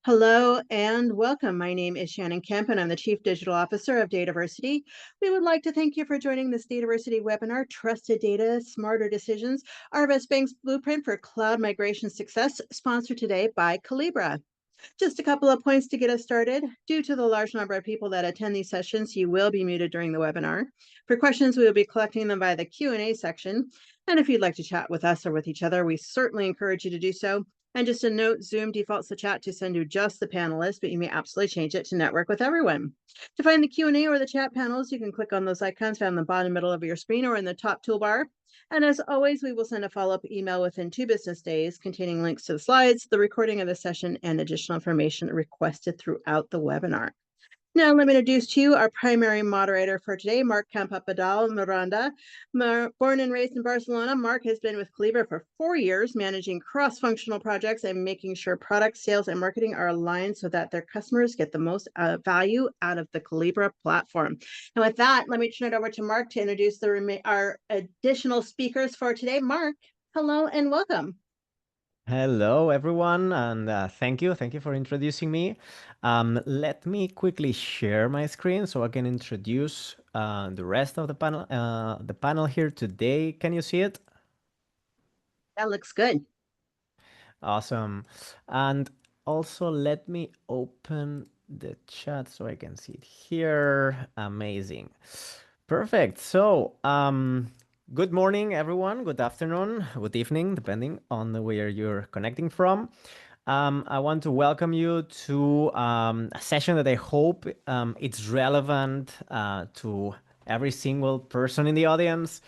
Hello and welcome. My name is Shannon Kemp, and I'm the Chief Digital Officer of DataVersity. We would like to thank you for joining this DataVersity webinar, Trusted Data, Smarter Decisions, Arvest Bank's Blueprint for Cloud Migration Success, sponsored today by Collibra. Just a couple of points to get us started. Due to the large number of people that attend these sessions, you will be muted during the webinar. For questions, we will be collecting them via the Q&A section. And if you'd like to chat with us or with each other, we certainly encourage you to do so. And just a note, Zoom defaults the chat to send you just the panelists, but you may absolutely change it to network with everyone. To find the Q&A or the chat panels, you can click on those icons found in the bottom middle of your screen or in the top toolbar. And as always, we will send a follow-up email within 2 business days containing links to the slides, the recording of the session, and additional information requested throughout the webinar. Now, let me introduce to you our primary moderator for today, Mark Campapadal Miranda. Born and raised in Barcelona, Mark has been with Collibra for 4 years, managing cross-functional projects and making sure product sales and marketing are aligned so that their customers get the most value out of the Collibra platform. And with that, let me turn it over to Mark to introduce our additional speakers for today. Mark, hello and welcome. Hello, everyone, and thank you for introducing me. Let me quickly share my screen so I can introduce the rest of the panel here today. Can you see it? That looks good. Awesome. And also let me open the chat so I can see it here. Amazing. Perfect. So, good morning, everyone. Good afternoon, good evening, depending on where you're connecting from. I want to welcome you to a session that I hope it's relevant to every single person in the audience.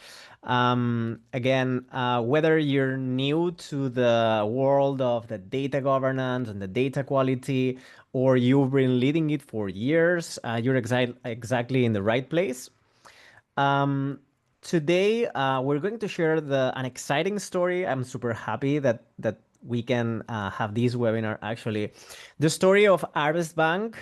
Again, whether you're new to the world of the data governance and the data quality, or you've been leading it for years, you're exactly in the right place. Today, we're going to share an exciting story. I'm super happy that we can have this webinar, actually. The story of Arvest Bank,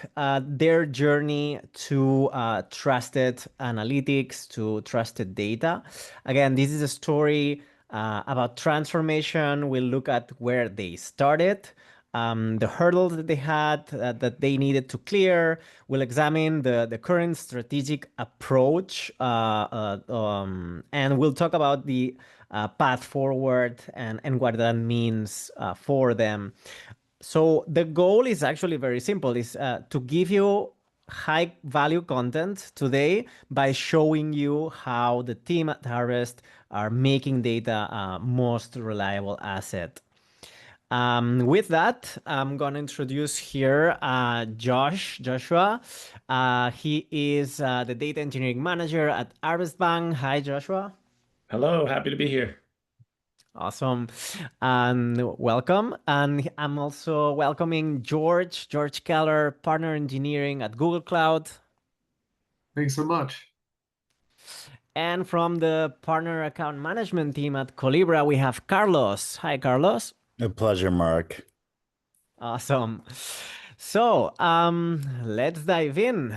their journey to trusted analytics, to trusted data. Again, this is a story about transformation. We'll look at where they started, the hurdles that they had that they needed to clear. We'll examine the current strategic approach, and we'll talk about the path forward and what that means for them. So the goal is actually very simple, is to give you high value content today by showing you how the team at Harvest are making data most reliable asset. With that, I'm going to introduce here Joshua. He is the data engineering manager at Arvest Bank. Hi, Joshua. Hello, happy to be here. Awesome. And welcome. And I'm also welcoming George Keller, partner engineering at Google Cloud. Thanks so much. And from the partner account management team at Collibra, we have Carlos. Hi, Carlos. A pleasure, Mark. Awesome. So let's dive in.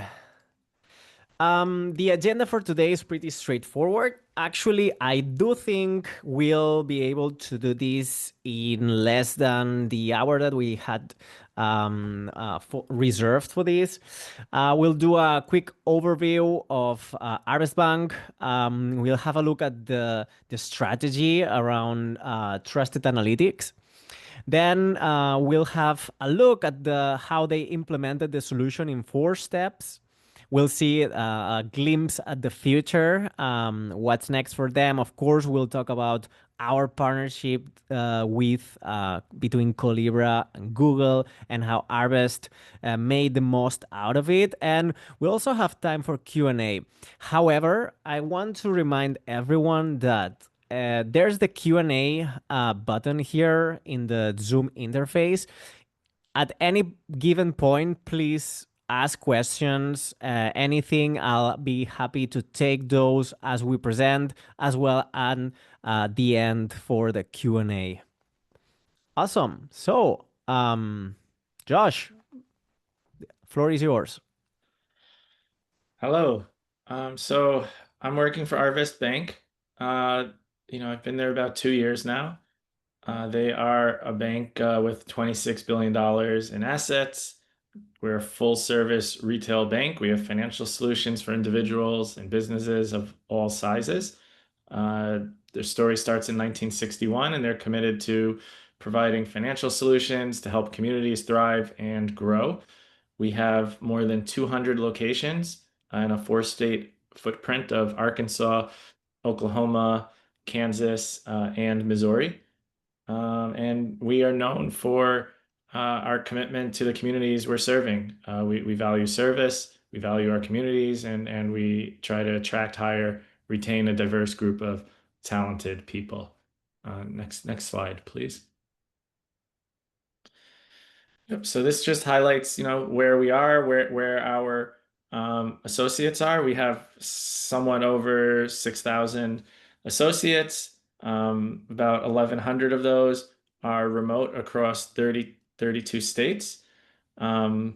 The agenda for today is pretty straightforward. Actually, I do think we'll be able to do this in less than the hour that we had reserved for this. We'll do a quick overview of Arvest Bank. We'll have a look at the strategy around trusted analytics. Then we'll have a look at how they implemented the solution in 4 steps. We'll see a glimpse at the future, what's next for them. Of course, we'll talk about our partnership between Collibra and Google and how Arvest made the most out of it. And we also have time for Q&A. However, I want to remind everyone that there's the Q&A button here in the Zoom interface. At any given point, please ask questions, anything. I'll be happy to take those as we present, as well as the end for the Q&A. Awesome. So, Josh, floor is yours. Hello. So I'm working for Arvest Bank. I've been there about 2 years now. They are a bank with $26 billion in assets. We're a full service retail bank. We have financial solutions for individuals and businesses of all sizes. Their story starts in 1961, and they're committed to providing financial solutions to help communities thrive and grow. We have more than 200 locations and a four-state footprint of Arkansas, Oklahoma, Kansas, and Missouri. And we are known for our commitment to the communities we're serving. We value service, we value our communities, and we try to attract, hire, retain a diverse group of talented people. Next slide, please. Yep. So this just highlights, where we are, where our associates are. We have somewhat over 6,000 associates. About 1,100 of those are remote across 32 states. I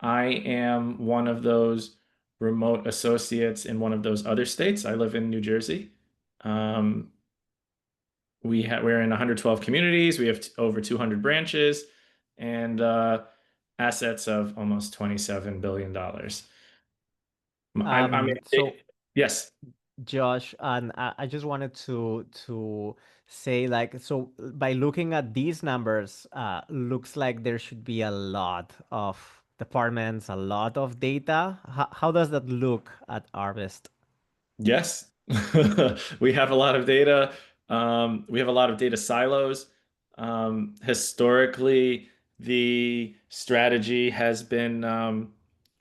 am one of those remote associates in one of those other states. I live in New Jersey. We're in 112 communities. We have over 200 branches and assets of almost $27 billion. So Yes. Josh, and I just wanted to say, like, so by looking at these numbers, looks like there should be a lot of departments, a lot of data. How does that look at Arvest? Yes. We have a lot of data. We have a lot of data silos. Historically, the strategy has been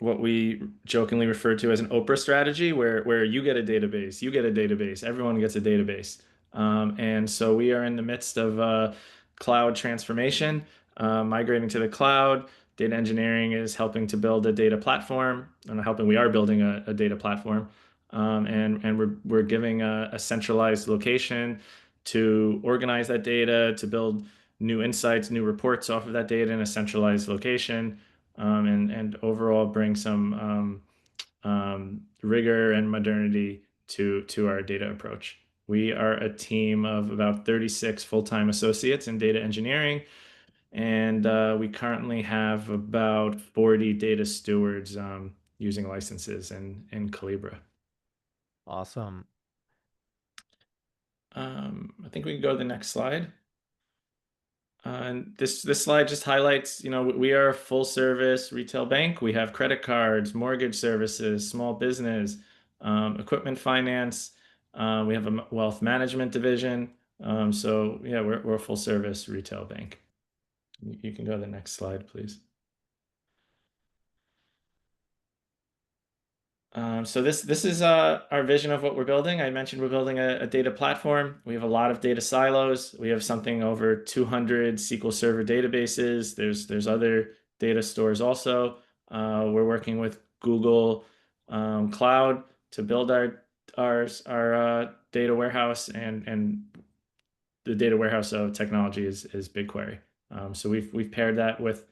what we jokingly refer to as an Oprah strategy, where you get a database, everyone gets a database. And so we are in the midst of cloud transformation, migrating to the cloud. Data engineering is helping to build a data platform, and we are building a data platform. And we're giving a centralized location to organize that data, to build new insights, new reports off of that data in a centralized location, and overall bring some rigor and modernity to our data approach. We are a team of about 36 full-time associates in data engineering, and we currently have about 40 data stewards using licenses in Collibra. Awesome. I think we can go to the next slide. And this slide just highlights, we are a full service retail bank. We have credit cards, mortgage services, small business, equipment finance. We have a wealth management division. So yeah, we're a full service retail bank. You can go to the next slide, please. So this is our vision of what we're building. I mentioned we're building a data platform. We have a lot of data silos. We have something over 200 SQL Server databases. There's other data stores also. We're working with Google Cloud to build our data warehouse, and the data warehouse of technology is BigQuery. So we've paired that with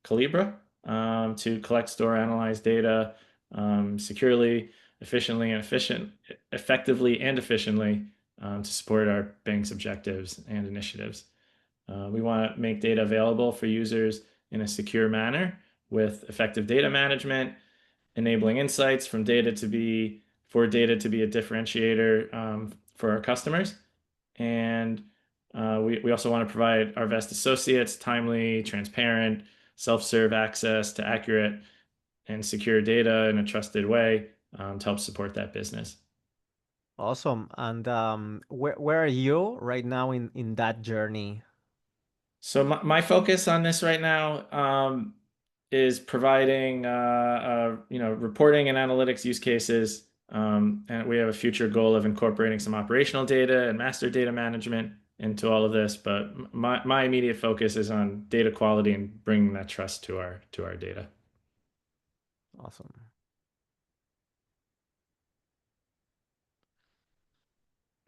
Collibra to collect, store, analyze data securely, effectively, and efficiently to support our bank's objectives and initiatives. We want to make data available for users in a secure manner with effective data management, enabling insights for data to be a differentiator for our customers. And we also want to provide Arvest associates timely, transparent, self-serve access to accurate and secure data in a trusted way to help support that business. Awesome. And where are you right now in that journey? So my focus on this right now is providing reporting and analytics use cases, and we have a future goal of incorporating some operational data and master data management into all of this. But my immediate focus is on data quality and bringing that trust to our data. Awesome.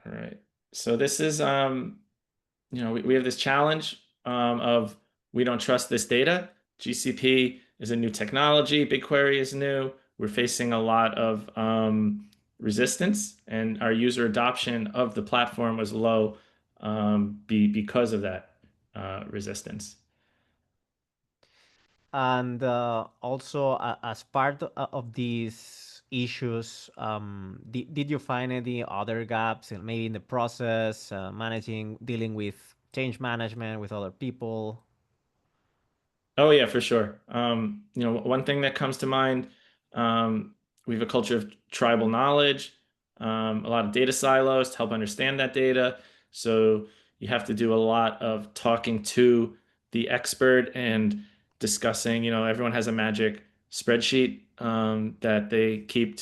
All right. So this is we have this challenge of we don't trust this data. GCP is a new technology. BigQuery is new. We're facing a lot of resistance, and our user adoption of the platform was low because of that resistance. And also, as part of these issues, did you find any other gaps, maybe in the process, dealing with change management with other people? Oh yeah, for sure. One thing that comes to mind, we have a culture of tribal knowledge, a lot of data silos to help understand that data. So you have to do a lot of talking to the expert and discussing, everyone has a magic spreadsheet that they keep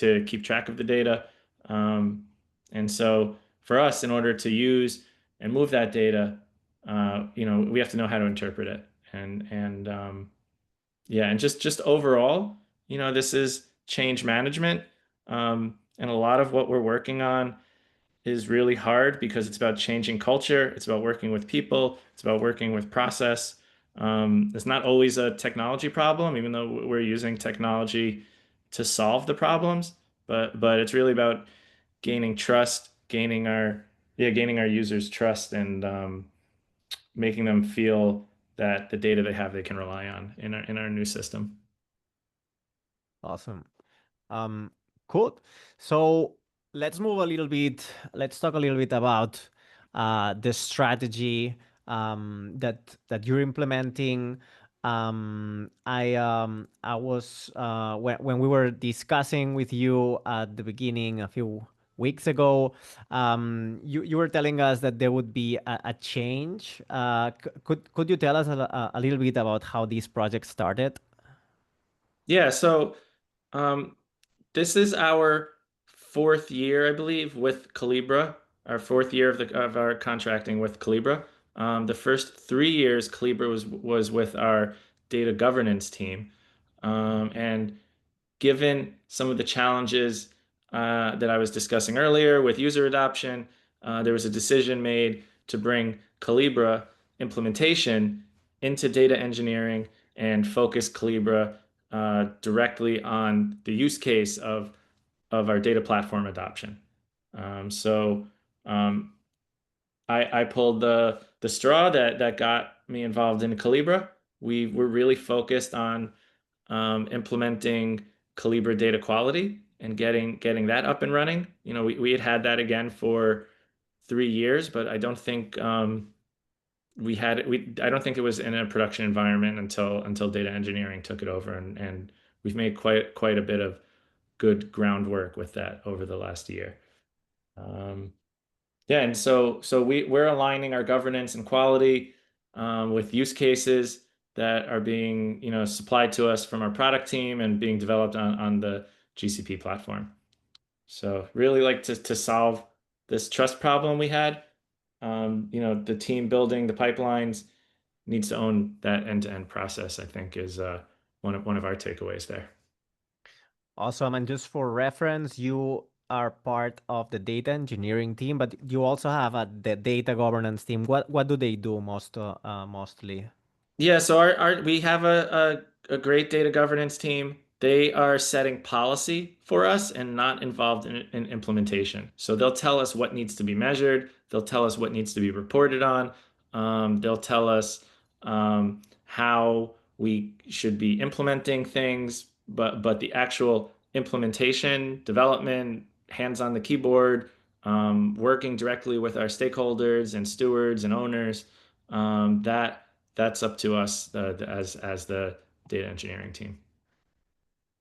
track of the data. And so for us, in order to use and move that data, we have to know how to interpret it. And just overall, this is change management. And a lot of what we're working on is really hard because it's about changing culture. It's about working with people. It's about working with process. It's not always a technology problem, even though we're using technology to solve the problems. But it's really about gaining trust, gaining our users' trust, and making them feel that the data they have they can rely on in our new system. Awesome. Cool. So let's move a little bit. Let's talk a little bit about the strategy that you're implementing. I was when we were discussing with you at the beginning a few weeks ago. You were telling us that there would be a change. Could you tell us a little bit about how this project started? Yeah, so um, this is our fourth year, I believe, with Collibra. Our fourth year of our contracting with Collibra. The first 3 years, Collibra was with our data governance team, and given some of the challenges that I was discussing earlier with user adoption, there was a decision made to bring Collibra implementation into data engineering and focus Collibra directly on the use case of our data platform adoption. So I pulled the straw that got me involved in Collibra. We were really focused on implementing Collibra data quality and getting that up and running. We had that again for 3 years, but I don't think I don't think it was in a production environment until data engineering took it over, and we've made quite a bit of good groundwork with that over the last year. Yeah, and so we're aligning our governance and quality with use cases that are being, supplied to us from our product team and being developed on the GCP platform. So really like to solve this trust problem we had. The team building the pipelines needs to own that end-to-end process, I think is one of our takeaways there. Awesome. And just for reference, you are part of the data engineering team, but you also have the data governance team. What do they do mostly? Yeah, so we have a great data governance team. They are setting policy for us and not involved in implementation. So they'll tell us what needs to be measured. They'll tell us what needs to be reported on. They'll tell us how we should be implementing things, but the actual implementation, development, hands on the keyboard, working directly with our stakeholders and stewards and owners, that's up to us as the data engineering team.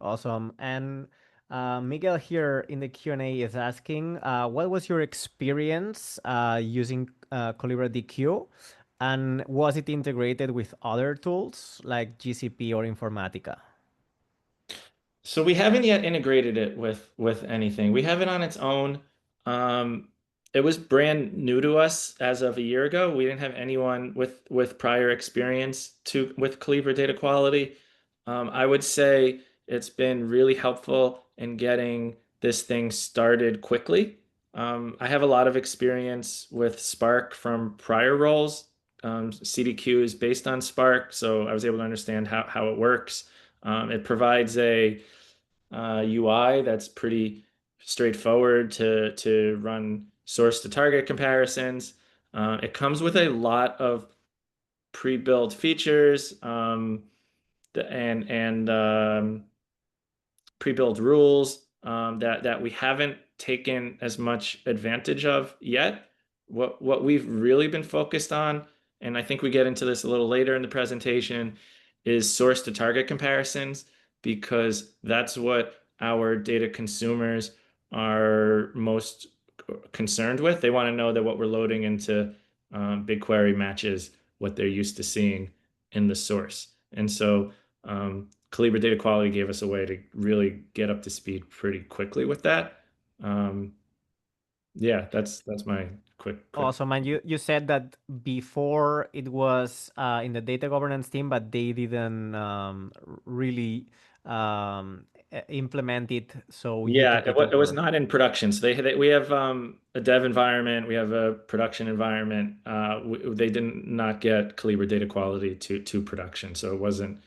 Awesome. And Miguel here in the Q&A is asking, what was your experience using Collibra DQ? And was it integrated with other tools like GCP or Informatica? So we haven't yet integrated it with anything. We have it on its own. Um, it was brand new to us as of a year ago. We didn't have anyone with prior experience with Collibra data quality. I would say it's been really helpful in getting this thing started quickly. I have a lot of experience with Spark from prior roles. CDQ is based on Spark, so I was able to understand how it works. It provides a UI that's pretty straightforward to run source to target comparisons. It comes with a lot of pre-built features and pre-built rules that we haven't taken as much advantage of yet. What we've really been focused on, and I think we get into this a little later in the presentation, is source to target comparisons, because that's what our data consumers are most concerned with. They want to know that what we're loading into BigQuery matches what they're used to seeing in the source. And so Collibra Data Quality gave us a way to really get up to speed pretty quickly with that. Yeah, that's my quick. Awesome. And you said that before it was in the data governance team, but they didn't really implement it. So you Yeah, took it it was over. not in production. So we have a dev environment, we have a production environment. They did not get Collibra Data Quality to production, so it wasn't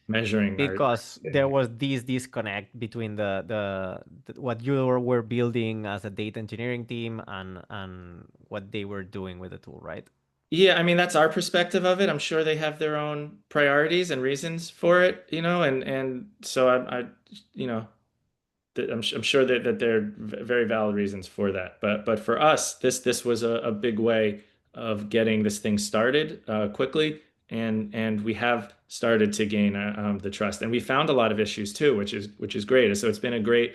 measuring our. Because there was this disconnect between what you were building as a data engineering team and what they were doing with the tool, right? Yeah, I mean that's our perspective of it. I'm sure they have their own priorities and reasons for it, and so you know, I'm sure that there are very valid reasons for that. But for us, this was a big way of getting this thing started quickly, and we have started to gain the trust, and we found a lot of issues too, which is great. So it's been a great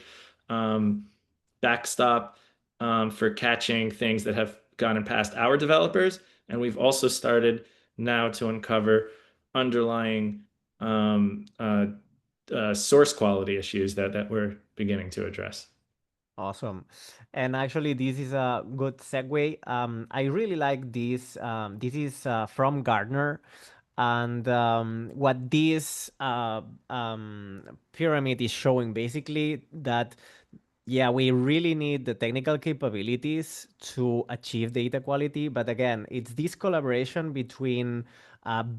um, backstop for catching things that have gotten past our developers, and we've also started now to uncover underlying source quality issues that we're beginning to address. Awesome. And actually, this is a good segue. I really like this. This is from Gartner. And what this pyramid is showing basically that, yeah, we really need the technical capabilities to achieve data quality. But again, it's this collaboration between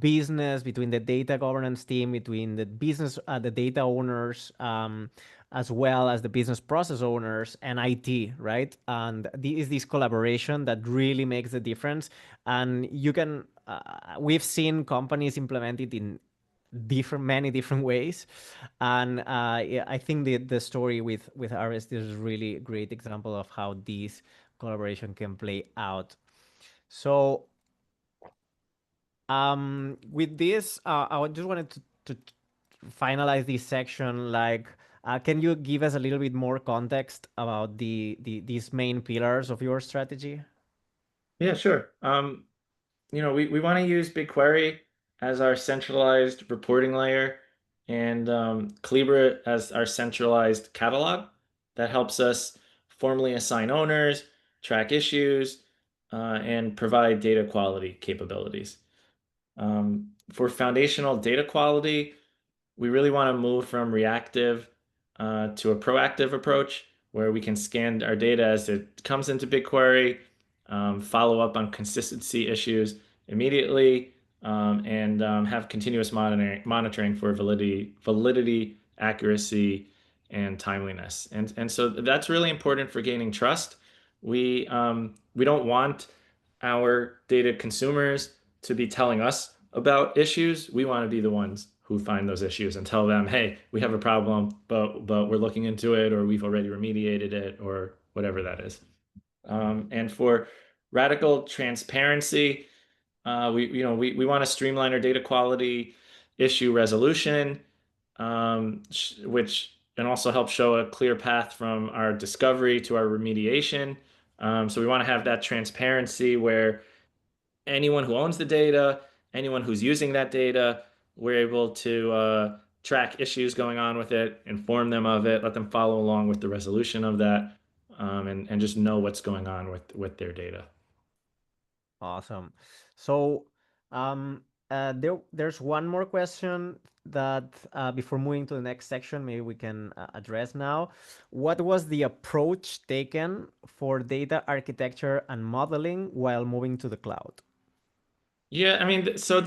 business, between the data governance team, between the business, the data owners, as well as the business process owners and IT, right? And is this collaboration that really makes the difference. And you can, we've seen companies implement it in many different ways, and yeah, I think the story with Arvest is really a great example of how this collaboration can play out. So with this, I just wanted to finalize this section. Like, can you give us a little bit more context about these main pillars of your strategy? Yeah, sure. We want to use BigQuery as our centralized reporting layer, and Collibra as our centralized catalog that helps us formally assign owners, track issues, and provide data quality capabilities. For foundational data quality, we really want to move from reactive to a proactive approach where we can scan our data as it comes into BigQuery, follow up on consistency issues immediately, and have continuous monitoring for validity, accuracy, and timeliness. And so that's really important for gaining trust. We don't want our data consumers to be telling us about issues. We want to be the ones who find those issues and tell them, hey, we have a problem, but we're looking into it, or we've already remediated it, or whatever that is. And for radical transparency, we want to streamline our data quality issue resolution, which can also help show a clear path from our discovery to our remediation. So we want to have that transparency where anyone who owns the data, anyone who's using that data, we're able to track issues going on with it, inform them of it, let them follow along with the resolution of that, and just know what's going on with their data. Awesome. So there's one more question that before moving to the next section, maybe we can address now. What was the approach taken for data architecture and modeling while moving to the cloud? Yeah, I mean, so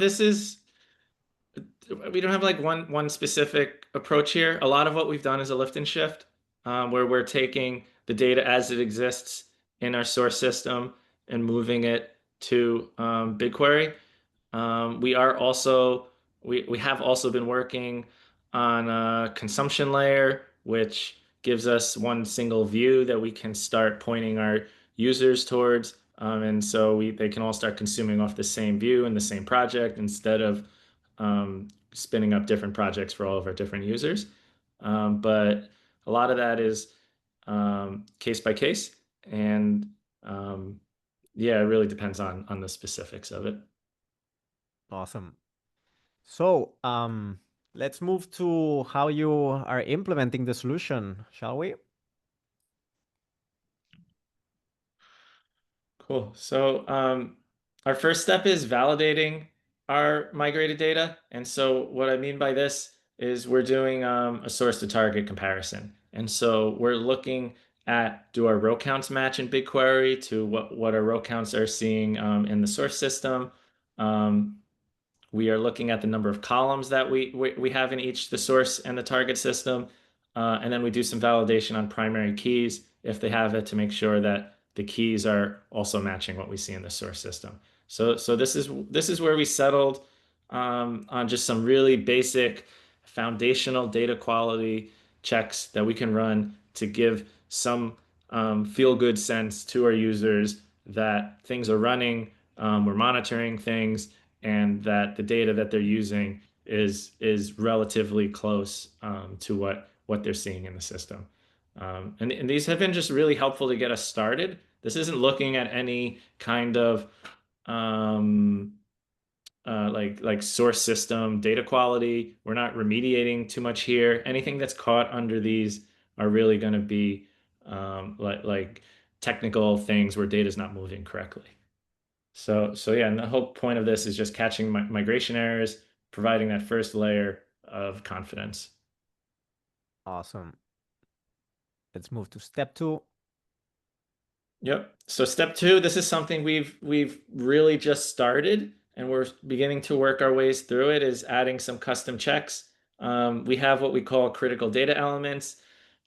we don't have like one specific approach here. A lot of what we've done is a lift and shift, where we're taking the data as it exists in our source system and moving it to BigQuery. We have also been working on a consumption layer, which gives us one single view that we can start pointing our users towards. And so they can all start consuming off the same view in the same project instead of spinning up different projects for all of our different users. But a lot of that is case by case, and yeah, it really depends on the specifics of it. Awesome. So let's move to how you are implementing the solution, shall we? Cool. So our first step is validating our migrated data. And so what I mean by this is we're doing a source to target comparison. And so we're looking at, do our row counts match in BigQuery to what our row counts are seeing in the source system. We are looking at the number of columns that we have in each the source and the target system. And then we do some validation on primary keys if they have it to make sure that the keys are also matching what we see in the source system. So this is where we settled on just some really basic foundational data quality checks that we can run to give some feel good sense to our users that things are running, we're monitoring things, and that the data that they're using is relatively close to what they're seeing in the system. And these have been just really helpful to get us started. This isn't looking at any kind of like source system data quality. We're not remediating too much here. Anything that's caught under these are really going to be like technical things where data is not moving correctly. So yeah, and the whole point of this is just catching migration errors, providing that first layer of confidence. Awesome. Let's move to step 2. Yep. So step 2, this is something we've really just started, and we're beginning to work our ways through it, is adding some custom checks. We have what we call critical data elements.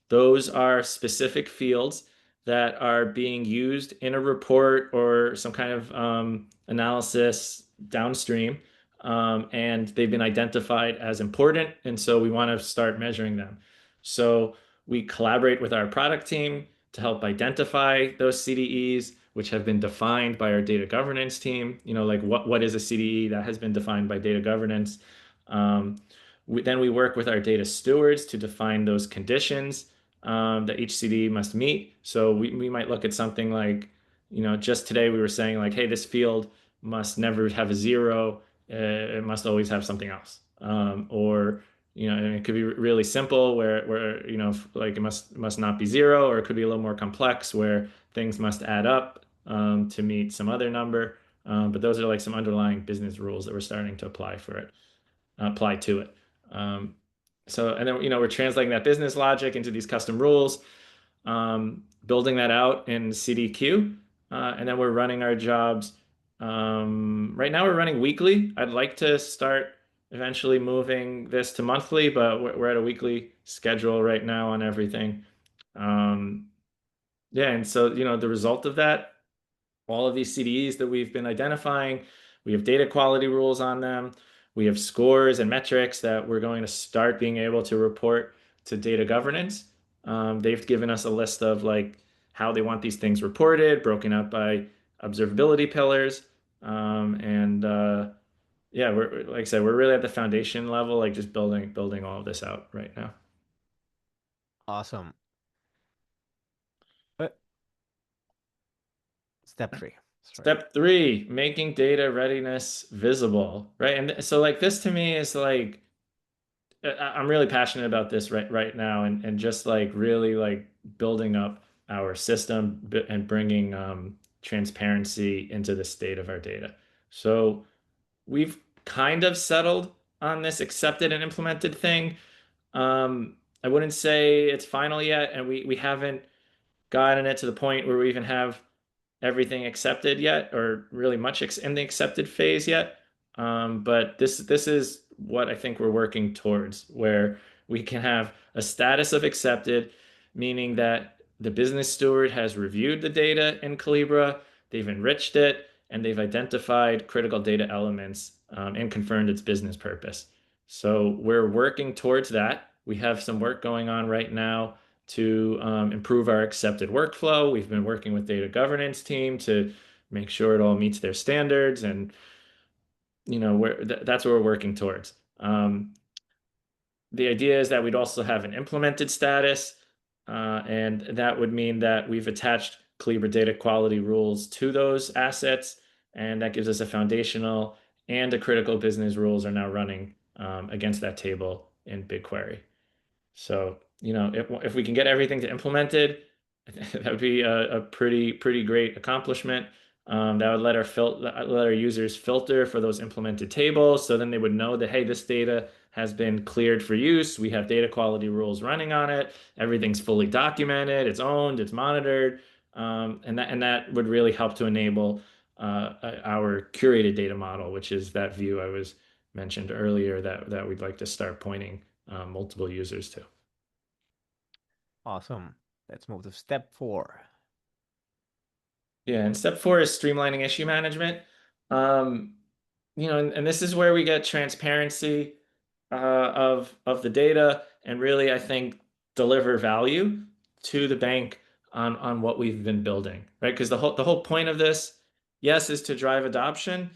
Those are specific fields that are being used in a report or some kind of analysis downstream, and they've been identified as important, and so we want to start measuring them. So we collaborate with our product team to help identify those CDEs, which have been defined by our data governance team. Like what is a CDE that has been defined by data governance. Then we work with our data stewards to define those conditions that each CDE must meet. So we might look at something like, just today we were saying like, hey, this field must never have a 0. It must always have something else. Or and it could be really simple where like it must not be 0, or it could be a little more complex where things must add up to meet some other number. But those are like some underlying business rules that we're starting to apply to it. So, and then, we're translating that business logic into these custom rules, building that out in CDQ, and then we're running our jobs. Right now we're running weekly. I'd like to start eventually moving this to monthly, but we're at a weekly schedule right now on everything. Yeah, and so, the result of that, all of these CDEs that we've been identifying, we have data quality rules on them. We have scores and metrics that we're going to start being able to report to data governance. They've given us a list of like how they want these things reported, broken out by observability pillars. Yeah, like I said, we're really at the foundation level, like just building all of this out right now. Awesome. Step 3. Sorry. Step 3, making data readiness visible, right? And so like this to me is like, I'm really passionate about this right now, and just like really like building up our system and bringing transparency into the state of our data. So we've kind of settled on this accepted and implemented thing. I wouldn't say it's final yet, and we haven't gotten it to the point where we even have everything accepted yet, or really much in the accepted phase yet. But this is what I think we're working towards, where we can have a status of accepted, meaning that the business steward has reviewed the data in Collibra. they've enriched it, and they've identified critical data elements and confirmed its business purpose. So we're working towards that. We have some work going on right now to improve our accepted workflow. We've been working with data governance team to make sure it all meets their standards, and that's what we're working towards. The idea is that we'd also have an implemented status, and that would mean that we've attached Collibra data quality rules to those assets, and that gives us a foundational and a critical business rules are now running against that table in BigQuery. So, if we can get everything to implemented, that would be a pretty great accomplishment. That would let our users filter for those implemented tables. So then they would know that, hey, this data has been cleared for use. We have data quality rules running on it. Everything's fully documented. It's owned. It's monitored. And that would really help to enable our curated data model, which is that view I was mentioned earlier that we'd like to start pointing multiple users to. Awesome. Let's move to step 4. Yeah, and step 4 is streamlining issue management. And this is where we get transparency of the data, and really, I think, deliver value to the bank on what we've been building, right? Because the whole point of this, yes, is to drive adoption,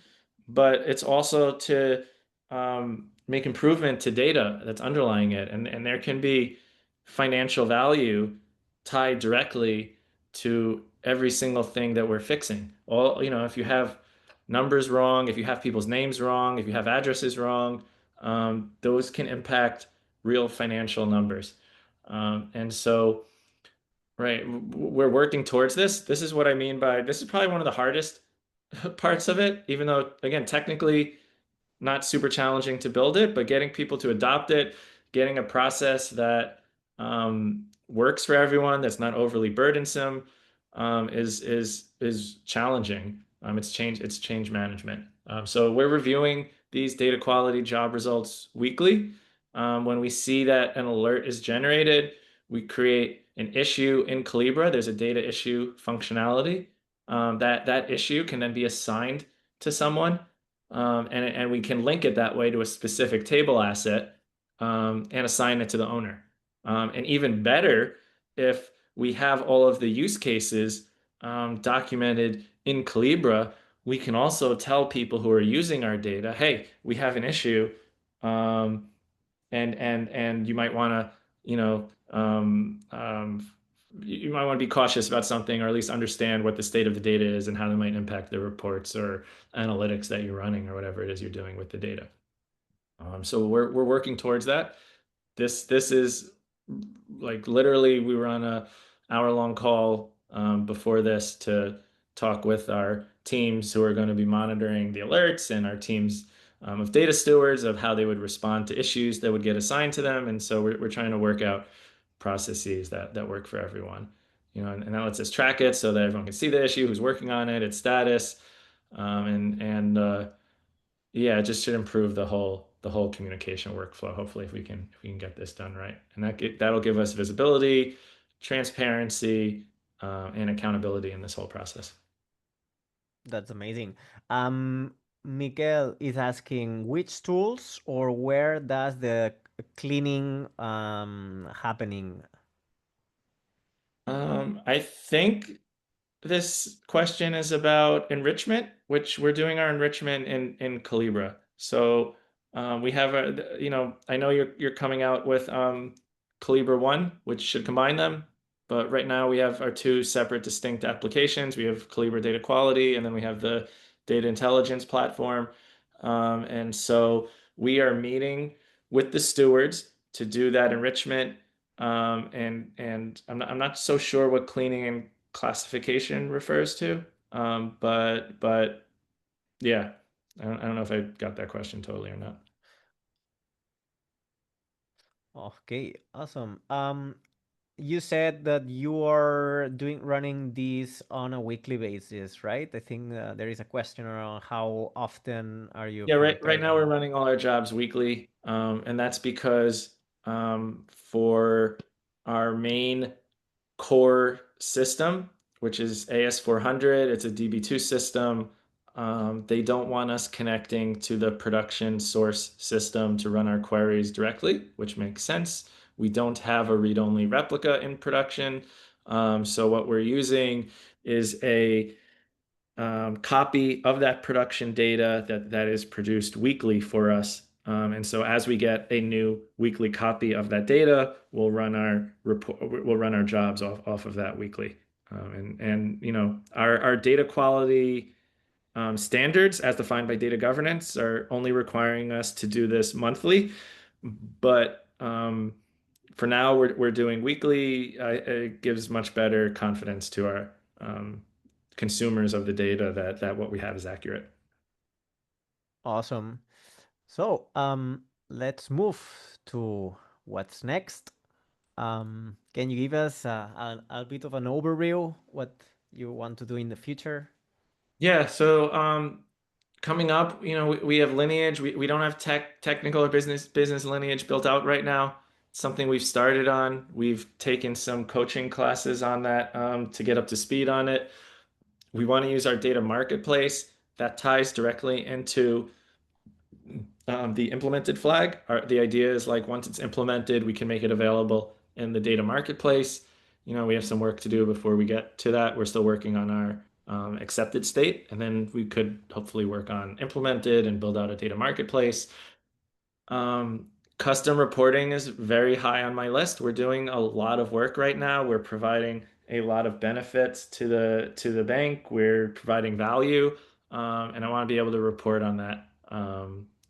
but it's also to make improvement to data that's underlying it, and there can be financial value tied directly to every single thing that we're fixing. If you have numbers wrong, if you have people's names wrong, if you have addresses wrong, those can impact real financial numbers. And so, right, we're working towards this. This is what I mean by, this is probably one of the hardest parts of it, even though, again, technically not super challenging to build it, but getting people to adopt it, getting a process that works for everyone, that's not overly burdensome, is challenging. It's change management. So we're reviewing these data quality job results weekly. When we see that an alert is generated, we create an issue in Collibra. There's a data issue functionality. That issue can then be assigned to someone, and we can link it that way to a specific table asset, and assign it to the owner. And even better, if we have all of the use cases documented in Collibra, we can also tell people who are using our data, hey, we have an issue, and you might want to, you might want to be cautious about something, or at least understand what the state of the data is and how they might impact the reports or analytics that you're running or whatever it is you're doing with the data. So we're working towards that. This is like literally we were on a hour-long call before this to talk with our teams who are going to be monitoring the alerts, and our teams of data stewards of how they would respond to issues that would get assigned to them. And so we're trying to work out processes that work for everyone, and that lets us track it so that everyone can see the issue, who's working on it, its status, yeah, it just should improve the whole communication workflow. Hopefully, if we can get this done right, and that'll give us visibility, transparency, and accountability in this whole process. That's amazing. Miguel is asking which tools or where does the cleaning happening? I think this question is about enrichment, which we're doing our enrichment in Collibra. So we have I know you're coming out with Collibra 1, which should combine them. But right now we have our 2 separate distinct applications. We have Collibra Data Quality, and then we have the Data Intelligence platform. And so we are meeting with the stewards to do that enrichment. And I'm not so sure what cleaning and classification refers to. But yeah, I don't know if I got that question totally or not. Okay, awesome. You said that you are running these on a weekly basis, right? I think there is a question around how often are you Yeah, right now we're prioritizing? running all our jobs weekly, and that's because for our main core system, which is AS400. It's a DB2 system. They don't want us connecting to the production source system to run our queries directly, which makes sense. We don't have a read-only replica in production. So what we're using is a copy of that production data that is produced weekly for us. And so as we get a new weekly copy of that data, we'll run our jobs off of that weekly. And you know, our data quality standards as defined by data governance are only requiring us to do this monthly, but for now we're doing weekly. It gives much better confidence to our consumers of the data that what we have is accurate. Awesome. So let's move to what's next. Can you give us a bit of an overview what you want to do in the future? Yeah, so coming up, you know, we have lineage. We don't have technical or business lineage built out right now. It's something we've started on. We've taken some coaching classes on that to get up to speed on it. We want to use our data marketplace that ties directly into the implemented flag. The idea is like once it's implemented, we can make it available in the data marketplace. You know, we have some work to do before we get to that. We're still working on our accepted state, and then we could hopefully work on implemented and build out a data marketplace. Custom reporting is very high on my list. We're doing a lot of work right now. We're providing a lot of benefits to the bank. We're providing value, and I want to be able to report on that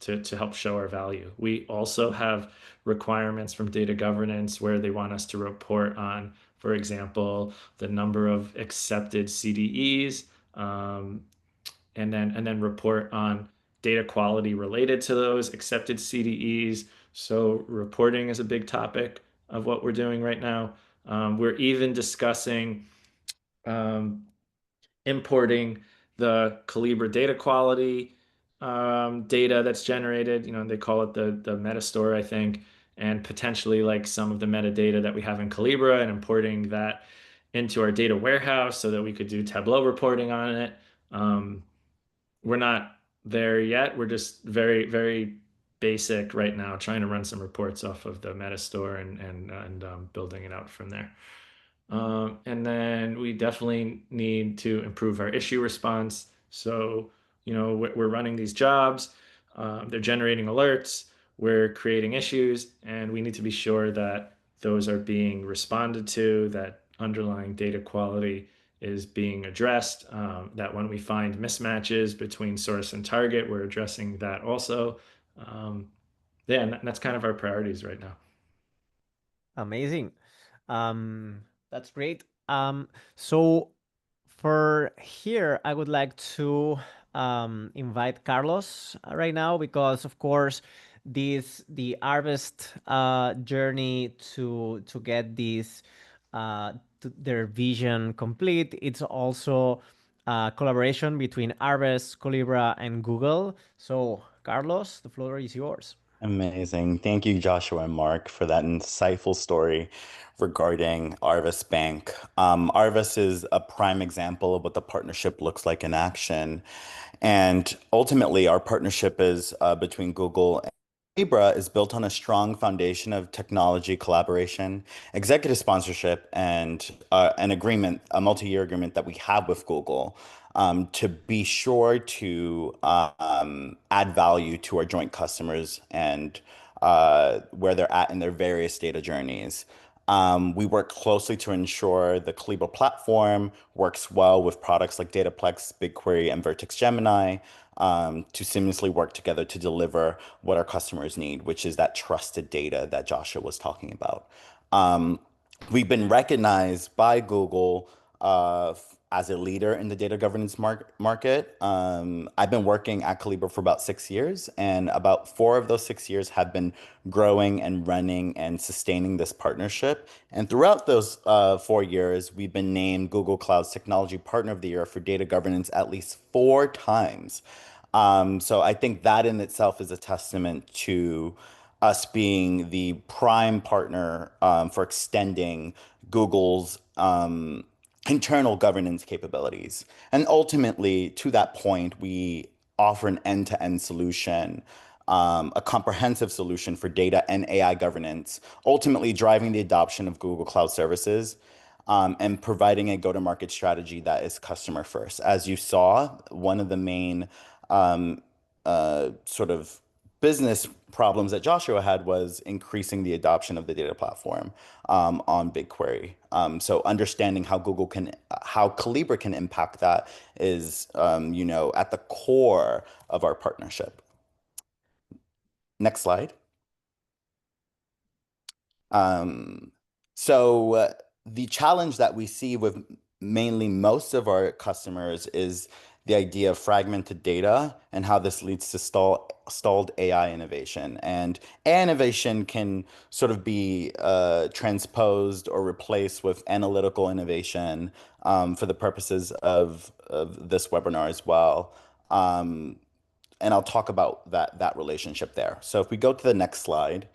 to help show our value. We also have requirements from data governance where they want us to report on, for example, the number of accepted CDEs, and then report on data quality related to those accepted CDEs. So reporting is a big topic of what we're doing right now. We're even discussing importing the Collibra data quality data that's generated. You know, they call it the meta store, I think, and potentially like some of the metadata that we have in Collibra and importing that into our data warehouse so that we could do Tableau reporting on it. We're not there yet. We're just very, very basic right now, trying to run some reports off of the Metastore and building it out from there. And then we definitely need to improve our issue response. So, you know, we're running these jobs, they're generating alerts, we're creating issues, and we need to be sure that those are being responded to, that underlying data quality is being addressed, that when we find mismatches between source and target, we're addressing that also. Yeah, and that's kind of our priorities right now. Amazing. That's great. So for here, I would like to invite Carlos right now because, of course, the Arvest journey to get this their vision complete. It's also a collaboration between Arvest, Collibra, and Google. So, Carlos, the floor is yours. Amazing. Thank you, Joshua and Mark, for that insightful story regarding Arvest Bank. Arvest is a prime example of what the partnership looks like in action. And ultimately, our partnership is between Google and Libra is built on a strong foundation of technology collaboration, executive sponsorship, and an agreement, a multi-year agreement that we have with Google to be sure to add value to our joint customers and where they're at in their various data journeys. We work closely to ensure the Collibra platform works well with products like Dataplex, BigQuery, and Vertex Gemini to seamlessly work together to deliver what our customers need, which is that trusted data that Joshua was talking about. We've been recognized by Google as a leader in the data governance market. I've been working at Collibra for about 6 years, and about 4 of those 6 years have been growing and running and sustaining this partnership. And throughout those 4 years, we've been named Google Cloud's Technology Partner of the Year for data governance at least 4 times. So I think that in itself is a testament to us being the prime partner for extending Google's internal governance capabilities. And ultimately, to that point, we offer an end-to-end solution, a comprehensive solution for data and AI governance, ultimately driving the adoption of Google Cloud services, and providing a go-to-market strategy that is customer first. As you saw, one of the main sort of business problems that Joshua had was increasing the adoption of the data platform on BigQuery. So understanding how Collibra can impact that is, at the core of our partnership. Next slide. Um, the challenge that we see with mainly most of our customers is the idea of fragmented data and how this leads to stalled AI innovation. And AI innovation can sort of be transposed or replaced with analytical innovation for the purposes of this webinar as well. And I'll talk about that relationship there. So if we go to the next slide.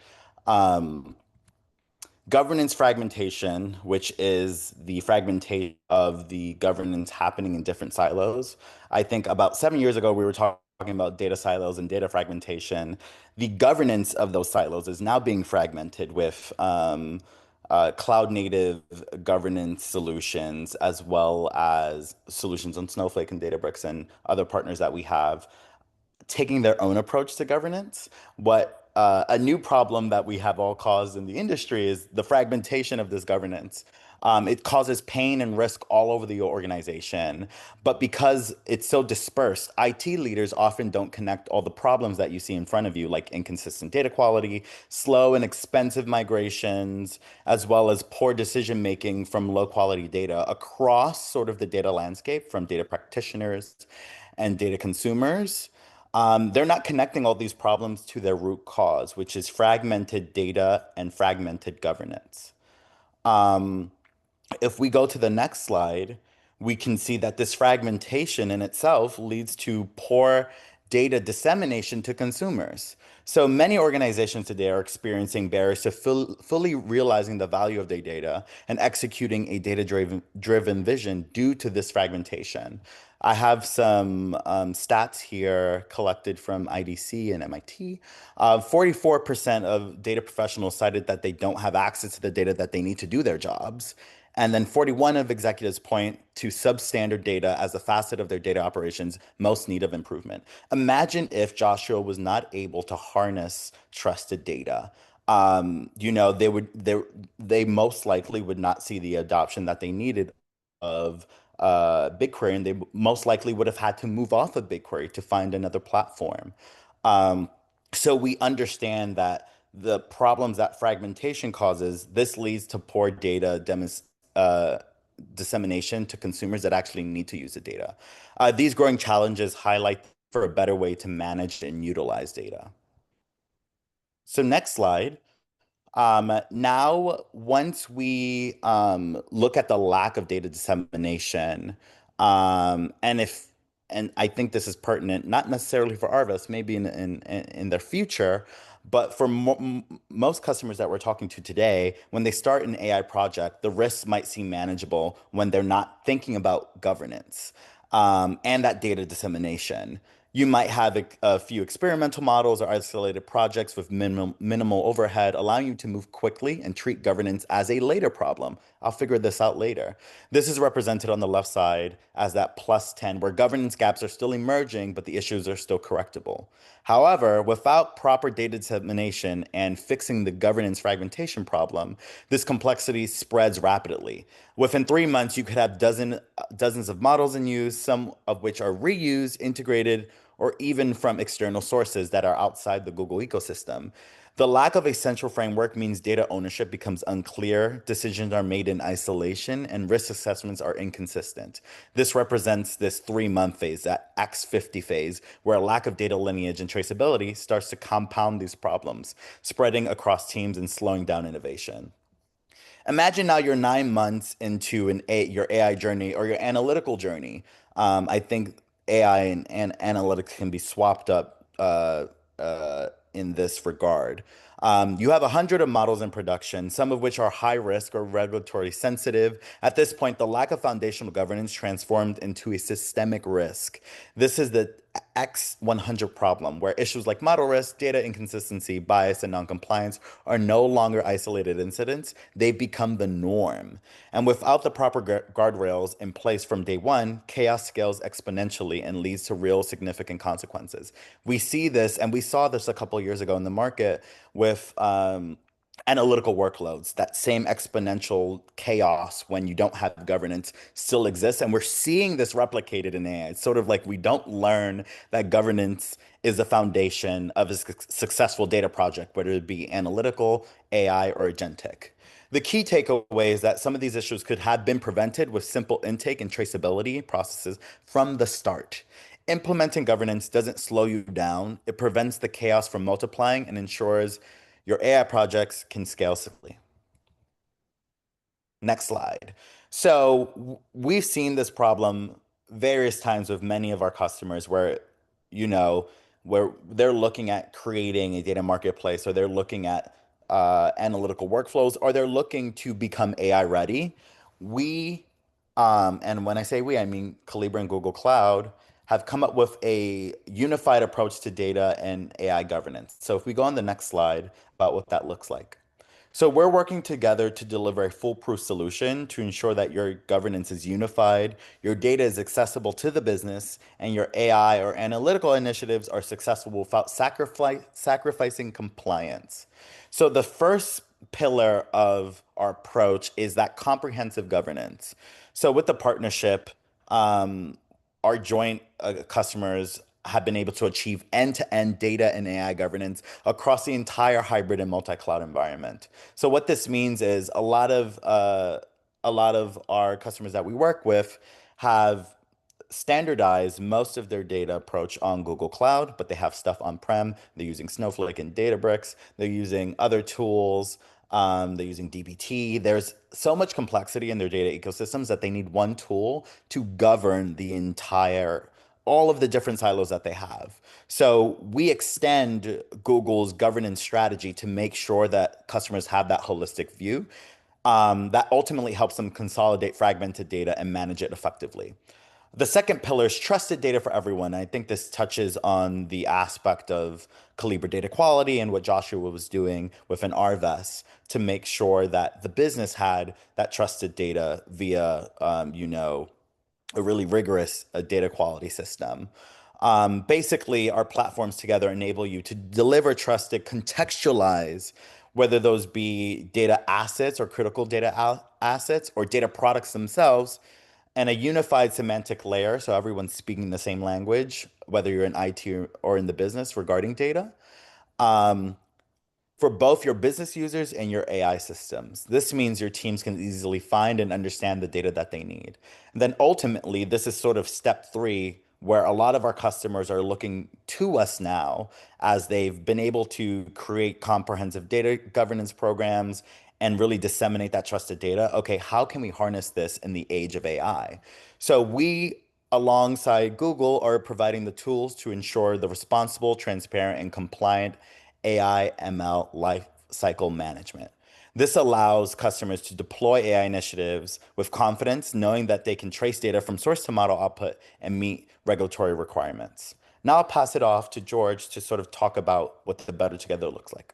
Governance fragmentation, which is the fragmentation of the governance happening in different silos. I think about 7 years ago, we were talking about data silos and data fragmentation. The governance of those silos is now being fragmented with cloud native governance solutions, as well as solutions on Snowflake and Databricks and other partners that we have taking their own approach to governance. What a new problem that we have all caused in the industry is the fragmentation of this governance. It causes pain and risk all over the organization. But because it's so dispersed, IT leaders often don't connect all the problems that you see in front of you, like inconsistent data quality, slow and expensive migrations, as well as poor decision making from low quality data across sort of the data landscape from data practitioners and data consumers. They're not connecting all these problems to their root cause, which is fragmented data and fragmented governance. If we go to the next slide, we can see that this fragmentation in itself leads to poor data dissemination to consumers. So many organizations today are experiencing barriers to fully realizing the value of their data and executing a data-driven vision due to this fragmentation. I have some stats here collected from IDC and MIT. 44% of data professionals cited that they don't have access to the data that they need to do their jobs. And then 41 of executives point to substandard data as a facet of their data operations most need of improvement. Imagine if Joshua was not able to harness trusted data. They most likely would not see the adoption that they needed of BigQuery, and they most likely would have had to move off of BigQuery to find another platform. So we understand that the problems that fragmentation causes, this leads to poor data dissemination to consumers that actually need to use the data. These growing challenges highlight for a better way to manage and utilize data. So next slide. Now, once we look at the lack of data dissemination, and I think this is pertinent, not necessarily for Arvest, maybe in their future, but for most customers that we're talking to today, when they start an AI project, the risks might seem manageable when they're not thinking about governance and that data dissemination. You might have a few experimental models or isolated projects with minimal overhead, allowing you to move quickly and treat governance as a later problem. I'll figure this out later. This is represented on the left side as that +10, where governance gaps are still emerging, but the issues are still correctable. However, without proper data dissemination and fixing the governance fragmentation problem, this complexity spreads rapidly. Within 3 months, you could have dozens of models in use, some of which are reused, integrated, or even from external sources that are outside the Google ecosystem. The lack of a central framework means data ownership becomes unclear, decisions are made in isolation, and risk assessments are inconsistent. This represents this 3-month phase, that X50 phase, where a lack of data lineage and traceability starts to compound these problems, spreading across teams and slowing down innovation. Imagine now you're 9 months into your AI journey or your analytical journey. I think AI and analytics can be swapped up in this regard. You have 100 of models in production, some of which are high risk or regulatory sensitive. At this point, the lack of foundational governance transformed into a systemic risk. This is the X100 problem, where issues like model risk, data inconsistency, bias, and noncompliance are no longer isolated incidents. They've become the norm. And without the proper guardrails in place from day one, chaos scales exponentially and leads to real significant consequences. We see this, and we saw this a couple of years ago in the market with analytical workloads. That same exponential chaos when you don't have governance still exists. And we're seeing this replicated in AI. It's sort of like we don't learn that governance is the foundation of a successful data project, whether it be analytical, AI, or agentic. The key takeaway is that some of these issues could have been prevented with simple intake and traceability processes from the start. Implementing governance doesn't slow you down. It prevents the chaos from multiplying and ensures your AI projects can scale safely. Next slide. So we've seen this problem various times with many of our customers where, you know, where they're looking at creating a data marketplace, or they're looking at analytical workflows, or they're looking to become AI ready. And when I say we, I mean Collibra and Google Cloud, have come up with a unified approach to data and AI governance. So if we go on the next slide about what that looks like. So we're working together to deliver a foolproof solution to ensure that your governance is unified, your data is accessible to the business, and your AI or analytical initiatives are successful without sacrificing compliance. So the first pillar of our approach is that comprehensive governance. So with the partnership, our joint customers have been able to achieve end-to-end data and AI governance across the entire hybrid and multi-cloud environment. So what this means is a lot of our customers that we work with have standardized most of their data approach on Google Cloud, but they have stuff on-prem. They're using Snowflake and Databricks. They're using other tools. They're using dbt. There's so much complexity in their data ecosystems that they need one tool to govern all of the different silos that they have. So we extend Google's governance strategy to make sure that customers have that holistic view. That ultimately helps them consolidate fragmented data and manage it effectively. The second pillar is trusted data for everyone. I think this touches on the aspect of Collibra Data Quality and what Joshua was doing with an Arvest to make sure that the business had that trusted data via, a really rigorous data quality system. Basically, our platforms together enable you to deliver trusted, contextualize, whether those be data assets or critical data assets or data products themselves, and a unified semantic layer, so everyone's speaking the same language, whether you're in IT or in the business regarding data, for both your business users and your AI systems. This means your teams can easily find and understand the data that they need. And then ultimately, this is sort of step 3, where a lot of our customers are looking to us now as they've been able to create comprehensive data governance programs and really disseminate that trusted data. Okay, how can we harness this in the age of AI? So we, alongside Google, are providing the tools to ensure the responsible, transparent, and compliant AI ML lifecycle management. This allows customers to deploy AI initiatives with confidence, knowing that they can trace data from source to model output and meet regulatory requirements. Now I'll pass it off to George to sort of talk about what the better together looks like.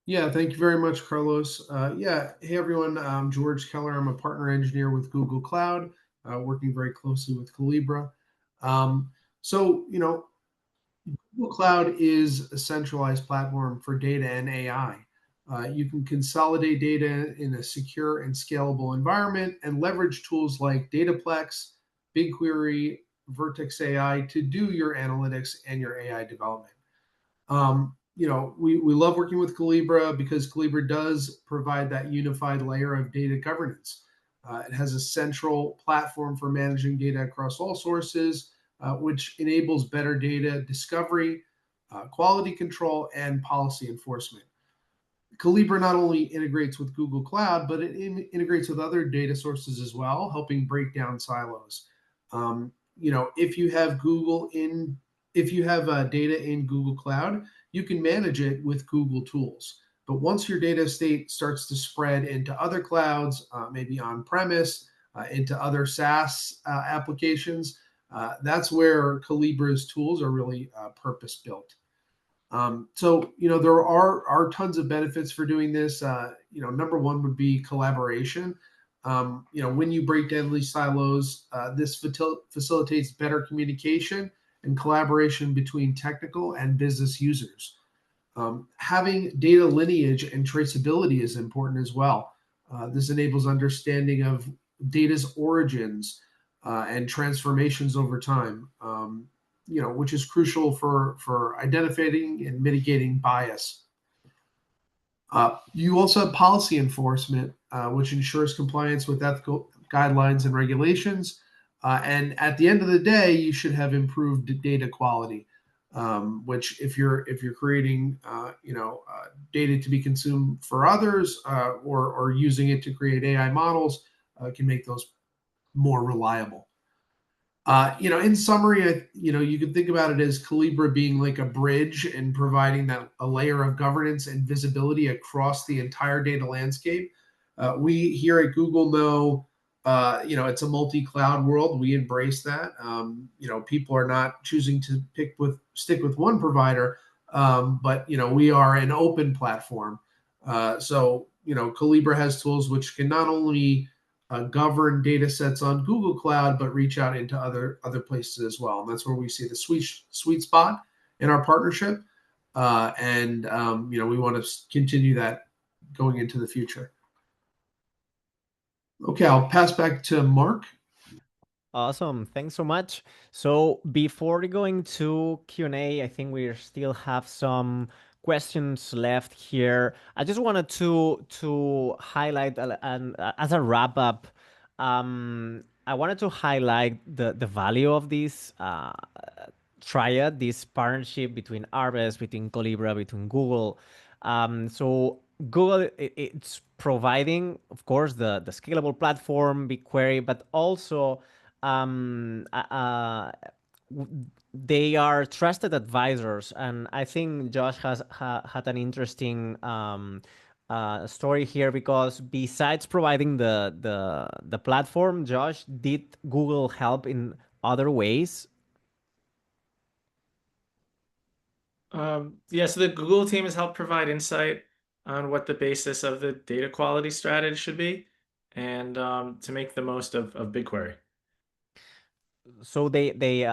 Yeah, thank you very much, Carlos. Hey everyone, I'm George Keller. I'm a partner engineer with Google Cloud, working very closely with Collibra. Google Cloud is a centralized platform for data and AI. You can consolidate data in a secure and scalable environment and leverage tools like Dataplex, BigQuery, Vertex AI to do your analytics and your AI development. We love working with Collibra because Collibra does provide that unified layer of data governance. It has a central platform for managing data across all sources, which enables better data discovery, quality control, and policy enforcement. Collibra not only integrates with Google Cloud, but it integrates with other data sources as well, helping break down silos. If you have Google in if you have data in Google Cloud, you can manage it with Google tools. But once your data estate starts to spread into other clouds, maybe on-premise, into other SaaS applications, that's where Collibra's tools are really purpose-built. So, there are tons of benefits for doing this. Number one would be collaboration. When you break down these silos, this facilitates better communication and collaboration between technical and business users. Having data lineage and traceability is important as well. This enables understanding of data's origins and transformations over time, which is crucial for identifying and mitigating bias. You also have policy enforcement, which ensures compliance with ethical guidelines and regulations. And at the end of the day, you should have improved data quality, which if you're creating data to be consumed for others or using it to create AI models, can make those more reliable. In summary, you can think about it as Collibra being like a bridge and providing a layer of governance and visibility across the entire data landscape. We here at Google know, it's a multi-cloud world. We embrace that. People are not choosing to stick with one provider, but we are an open platform. So Collibra has tools which can not only govern data sets on Google Cloud, but reach out into other places as well. And that's where we see the sweet spot in our partnership. And we want to continue that going into the future. Okay, I'll pass back to Mark. Awesome. Thanks so much. So before going to Q&A, I think we still have some questions left here. I just wanted to highlight, and as a wrap up, I wanted to highlight the value of this triad, this partnership between Arvest, between Collibra, between Google. So Google, it's providing, of course, the scalable platform, BigQuery, but also they are trusted advisors. And I think Josh has had an interesting story here, because besides providing the platform, Josh, did Google help in other ways? Yeah, so the Google team has helped provide insight on what the basis of the data quality strategy should be, and to make the most of BigQuery. So they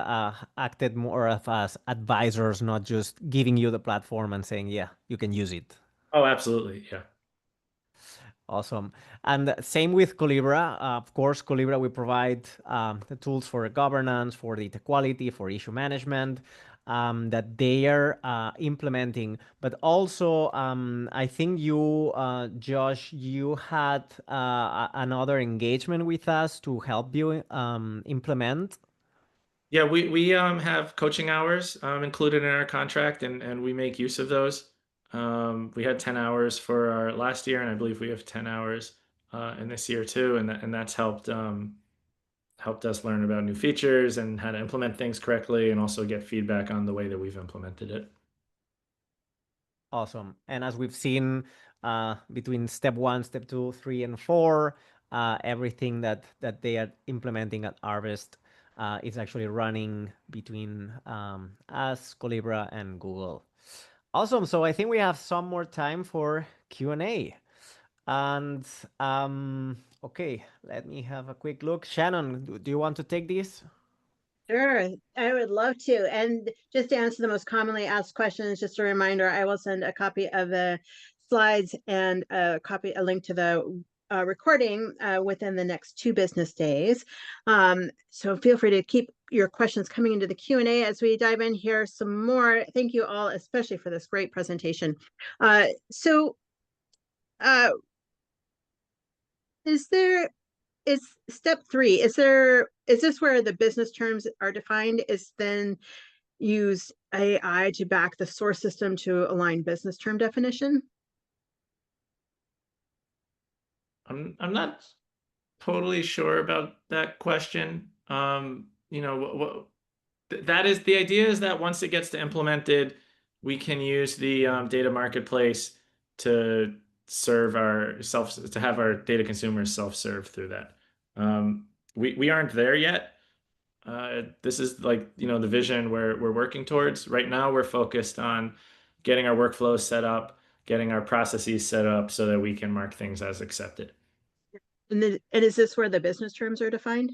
acted more of as advisors, not just giving you the platform and saying, yeah, you can use it. Oh, absolutely. Yeah. Awesome. And same with Collibra. Of course, Collibra, we provide the tools for governance, for data quality, for issue management that they are implementing. But also, I think you, Josh, you had another engagement with us to help you implement. Yeah, we have coaching hours included in our contract, and we make use of those. We had 10 hours for our last year, and I believe we have 10 hours in this year too, and that's helped us learn about new features and how to implement things correctly, and also get feedback on the way that we've implemented it. Awesome. And as we've seen between step 1, step 2, 3, and 4, everything that they are implementing at Arvest is actually running between us, Collibra, and Google. Awesome. So I think we have some more time for Q&A. And okay, let me have a quick look. Shannon, do you want to take this? Sure, I would love to. And just to answer the most commonly asked questions, just a reminder, I will send a copy of the slides and a link to the recording within the next 2 business days. So feel free to keep your questions coming into the Q&A as we dive in here some more. Thank you all, especially for this great presentation. Is step 3, is this where the business terms are defined? Is then use AI to back the source system to align business term definition? I'm not totally sure about that question. What that is the idea, is that once it gets to implemented, we can use the data marketplace to to have our data consumers self-serve through that. We aren't there yet. This is like, the vision we're working towards. Right now, we're focused on getting our workflows set up, getting our processes set up so that we can mark things as accepted. And is this where the business terms are defined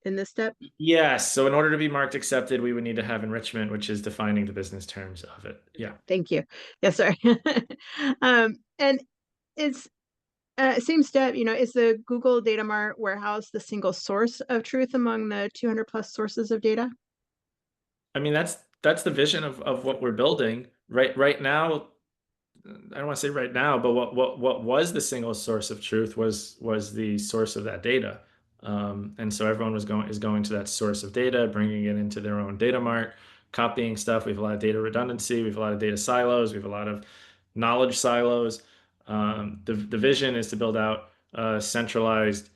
in this step? Yes. So in order to be marked accepted, we would need to have enrichment, which is defining the business terms of it. Yeah. Thank you. Yes, sorry. And it's same step, is the Google Data Mart warehouse the single source of truth among the 200 plus sources of data? I mean, that's the vision of what we're building. Right now, I don't want to say right now, but what was the single source of truth was the source of that data. And so everyone is going to that source of data, bringing it into their own data mart, copying stuff. We have a lot of data redundancy. We have a lot of data silos. We have a lot of knowledge silos. The vision is to build out a centralized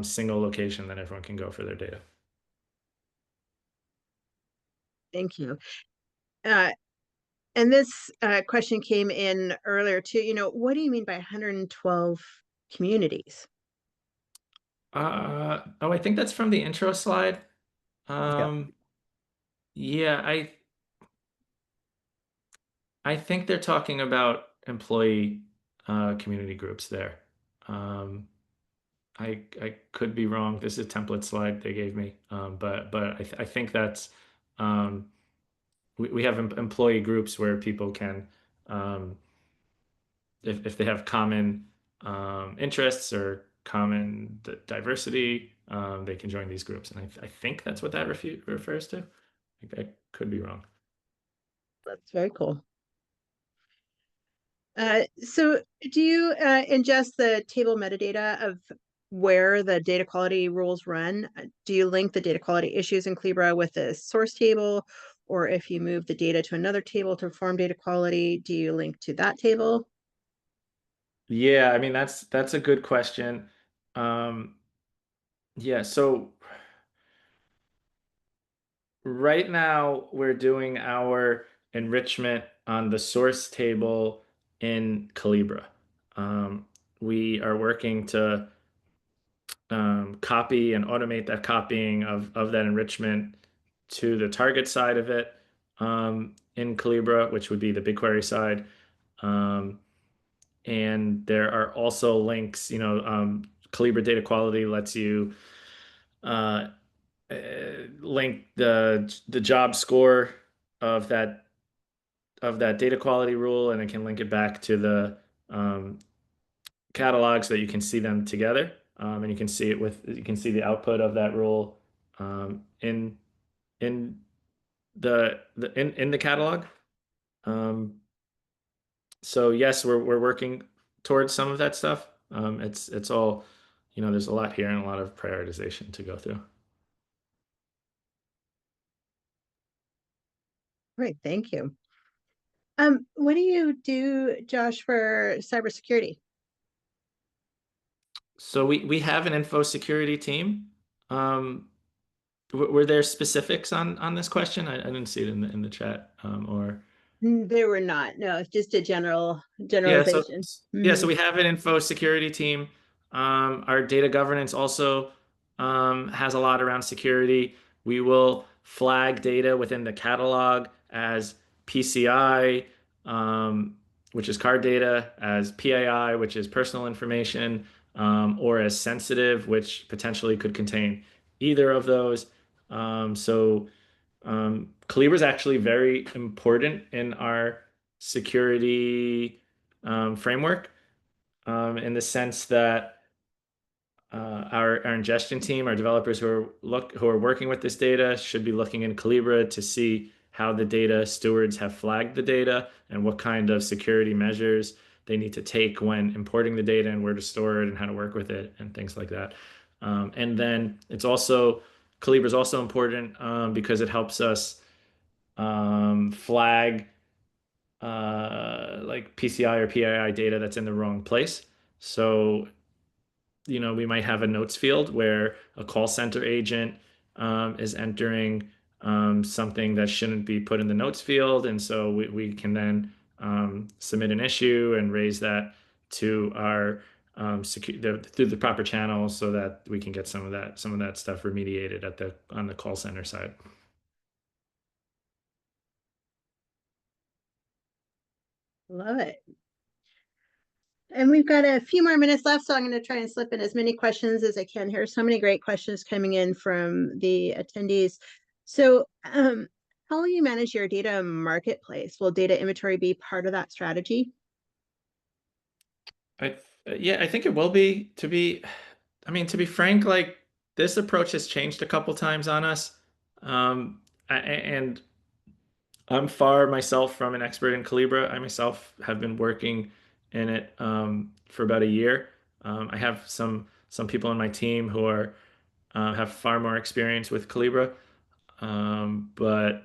single location that everyone can go for their data. Thank you. And this question came in earlier too. What do you mean by 112 communities? Oh, I think that's from the intro slide. Yeah, I think they're talking about employee community groups there. I could be wrong. This is a template slide they gave me, but I think that's we have employee groups where people can, if they have common interests or common diversity, they can join these groups, and I think that's what that refers to. I could be wrong. That's very cool. So do you ingest the table metadata of where the data quality rules run? Do you link the data quality issues in Collibra with the source table? Or if you move the data to another table to perform data quality, do you link to that table? Yeah, I mean, that's a good question. Yeah, so right now we're doing our enrichment on the source table in Collibra. We are working to copy and automate that copying of that enrichment to the target side of it in Collibra, which would be the BigQuery side. And there are also links, Collibra Data Quality lets you link the job score of that data quality rule, and it can link it back to the catalog so that you can see them together, and you can see the output of that rule in the catalog. So yes, we're working towards some of that stuff. It's all, there's a lot here and a lot of prioritization to go through. Great, thank you. What do you do, Josh, for cybersecurity? So we have an info security team. Were there specifics on this question? I didn't see it in the chat, or. There were not. No, it's just a Yeah, so generalization. so we have an info security team. Our data governance also has a lot around security. We will flag data within the catalog as PCI, which is card data, as PAI, which is personal information, or as sensitive, which potentially could contain either of those. So Collibra is actually very important in our security framework, in the sense that our ingestion team, our developers who are working with this data, should be looking in Collibra to see how the data stewards have flagged the data and what kind of security measures they need to take when importing the data and where to store it and how to work with it and things like that. And then Collibra is also important because it helps us flag like PCI or PII data that's in the wrong place. So, we might have a notes field where a call center agent is entering something that shouldn't be put in the notes field. And so we can then submit an issue and raise that to our through the proper channels so that we can get some of that stuff remediated on the call center side. Love it. And we've got a few more minutes left, so I'm going to try and slip in as many questions as I can here. So many great questions coming in from the attendees. So how will you manage your data marketplace? Will data inventory be part of that strategy? Yeah, I think it will be. To be frank, like this approach has changed a couple times on us. And I'm far myself from an expert in Collibra. I myself have been working in it for about a year. I have some people on my team who are have far more experience with Collibra. But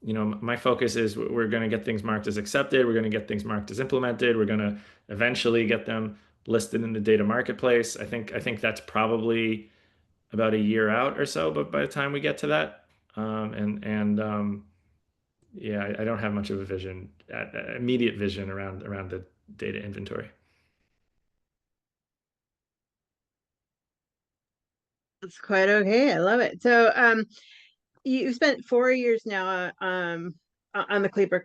my focus is we're going to get things marked as accepted. We're going to get things marked as implemented. We're going to eventually get them listed in the data marketplace. I think that's probably about a year out or so, but by the time we get to that, yeah, I don't have much of a vision, immediate vision around the data inventory. That's quite okay. I love it. So you spent 4 years now on the Collibra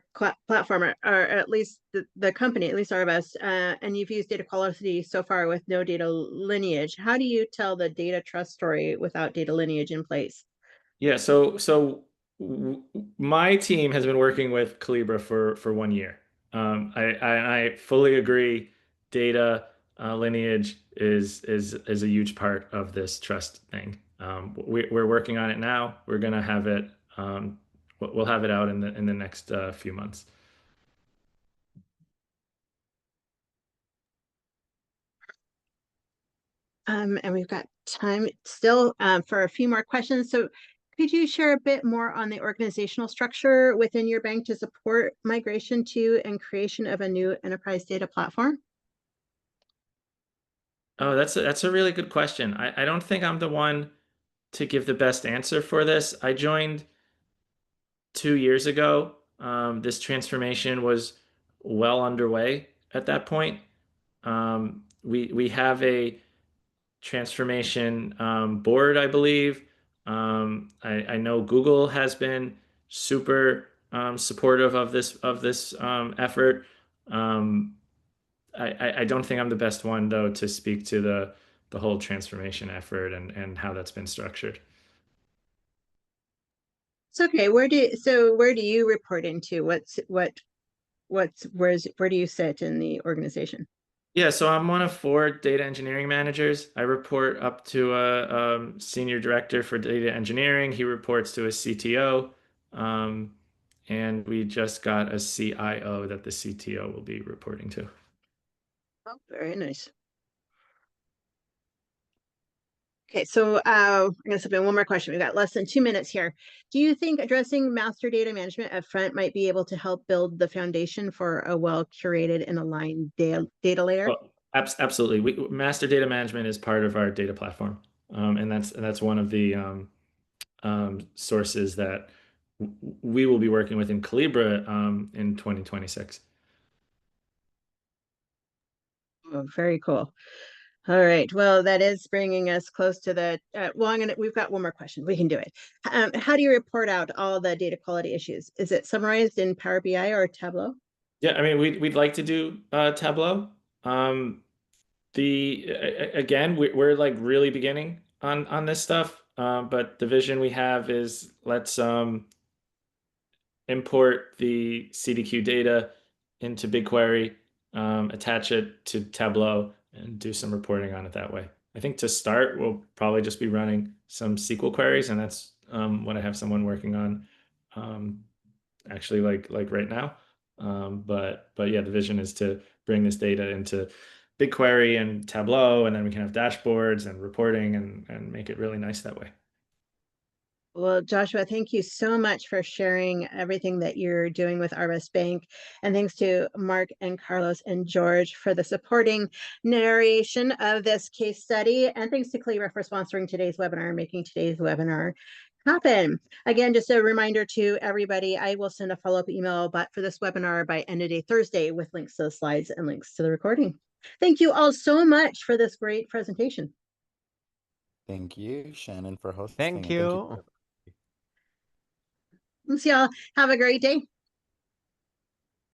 platform, or at least the company, at least Arvest, and you've used data quality so far with no data lineage. How do you tell the data trust story without data lineage in place? Yeah, my team has been working with Collibra for 1 year. I fully agree. Data lineage is a huge part of this trust thing. We're working on it now. We're gonna have it. We'll have it out in the next few months. And we've got time still for a few more questions. So could you share a bit more on the organizational structure within your bank to support migration to and creation of a new enterprise data platform? Oh, that's a really good question. I don't think I'm the one to give the best answer for this. I joined 2 years ago. This transformation was well underway at that point. We have a transformation board, I believe. I know Google has been super supportive of this effort. I don't think I'm the best one though to speak to the whole transformation effort and how that's been structured. It's okay. Where do you report into? Where do you sit in the organization? Yeah, so I'm one of 4 data engineering managers. I report up to a senior director for data engineering. He reports to a CTO. And we just got a CIO that the CTO will be reporting to. Oh, very nice. Okay, so I'm going to slip in one more question. We've got less than 2 minutes here. Do you think addressing master data management up front might be able to help build the foundation for a well-curated and aligned data layer? Well, absolutely. Master data management is part of our data platform, and that's one of the sources that we will be working with in Collibra in 2026. Oh, very cool. All right. Well, that is bringing us close to the. We've got one more question. We can do it. How do you report out all the data quality issues? Is it summarized in Power BI or Tableau? Yeah, I mean, we'd like to do Tableau. Again, we're like really beginning on this stuff, but the vision we have is let's import the CDQ data into BigQuery, attach it to Tableau, and do some reporting on it that way. I think to start, we'll probably just be running some SQL queries, and that's what I have someone working on actually like right now. But yeah, the vision is to bring this data into BigQuery and Tableau, and then we can have dashboards and reporting and make it really nice that way. Well, Joshua, thank you so much for sharing everything that you're doing with Arvest Bank. And thanks to Mark and Carlos and George for the supporting narration of this case study. And thanks to Collibra for sponsoring today's webinar and making today's webinar happen. Again, just a reminder to everybody, I will send a follow-up email for this webinar by end of day Thursday with links to the slides and links to the recording. Thank you all so much for this great presentation. Thank you, Shannon, for hosting. Thank And thank you. you. Thanks, y'all. Have a great day.